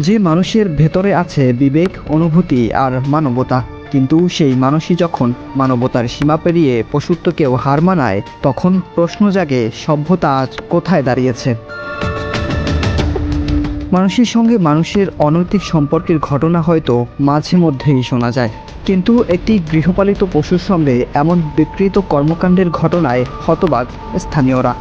যে মানুষের ভেতরে আছে বিবেক, অনুভূতি আর মানবতা, কিন্তু সেই মানুষই যখন মানবতার সীমা পেরিয়ে পশুত্বকেও হার মানায়, তখন প্রশ্ন জাগে সভ্যতা আজ কোথায় দাঁড়িয়েছে। মানুষের সঙ্গে মানুষের অনৈতিক সম্পর্কের ঘটনা হয়তো মাঝে মধ্যেই শোনা যায়, কিন্তু একটি গৃহপালিত পশুর সঙ্গে এমন বিকৃত কর্মকাণ্ডের ঘটনায় হতবাক স্থানীয়রা।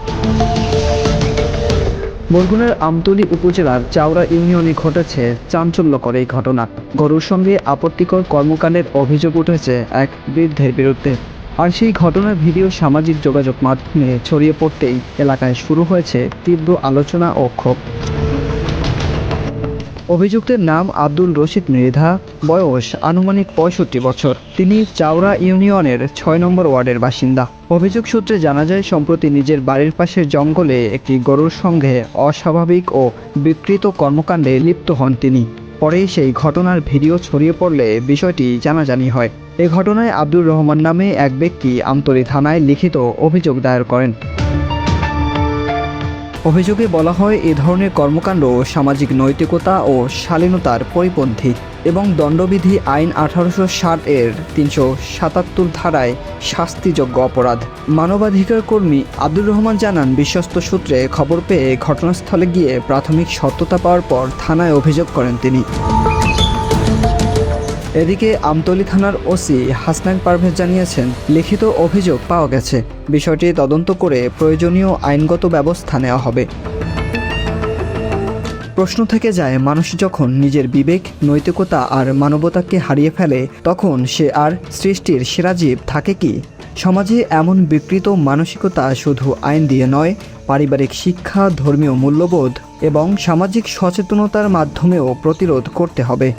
বরগুনার আমতলী উপজেলার চাওড়া ইউনিয়নে ঘটেছে চাঞ্চল্যকর এই ঘটনা। গরুর সঙ্গে আপত্তিকর কর্মকাণ্ডের অভিযোগ উঠেছে এক বৃদ্ধের বিরুদ্ধে। আর সেই ঘটনার ভিডিও সামাজিক যোগাযোগ মাধ্যমে ছড়িয়ে পড়তেই এলাকায় শুরু হয়েছে তীব্র আলোচনা ও ক্ষোভ। অভিযুক্তের নাম আব্দুল রশিদ মৃধা, বয়স আনুমানিক ৬৫ বছর। তিনি চাওড়া ইউনিয়নের ৬ নম্বর ওয়ার্ডের বাসিন্দা। অভিযোগ সূত্রে জানা যায়, সম্প্রতি নিজের বাড়ির পাশের জঙ্গলে একটি গরুর সঙ্গে অস্বাভাবিক ও বিকৃত কর্মকাণ্ডে লিপ্ত হন তিনি। পরে সেই ঘটনার ভিডিও ছড়িয়ে পড়লে বিষয়টি জানাজানি হয়। এ ঘটনায় আব্দুর রহমান নামে এক ব্যক্তি আমতলী থানায় লিখিত অভিযোগ দায়ের করেন। অভিযোগে বলা হয়, এ ধরনের কর্মকাণ্ড সামাজিক নৈতিকতা ও শালীনতার পরিপন্থী এবং দণ্ডবিধি আইন ১৮৬০ এর ৩৭৭ ধারায় শাস্তিযোগ্য অপরাধ। মানবাধিকার কর্মী আব্দুর রহমান জানান, বিশ্বস্ত সূত্রে খবর পেয়ে ঘটনাস্থলে গিয়ে প্রাথমিক সত্যতা পাওয়ার পর থানায় অভিযোগ করেন তিনি। এদিকে আমতলী থানার ওসি হাসনাইন পারভেজ জানিয়েছেন, লিখিত অভিযোগ পাওয়া গেছে, বিষয়টি তদন্ত করে প্রয়োজনীয় আইনগত ব্যবস্থা নেওয়া হবে। প্রশ্ন থেকে যায়, মানুষ যখন নিজের বিবেক, নৈতিকতা আর মানবতাকে হারিয়ে ফেলে, তখন সে আর সৃষ্টির সেরা জীব থাকে কি? সমাজে এমন বিকৃত মানসিকতা শুধু আইন দিয়ে নয়, পারিবারিক শিক্ষা, ধর্মীয় মূল্যবোধ এবং সামাজিক সচেতনতার মাধ্যমেও প্রতিরোধ করতে হবে।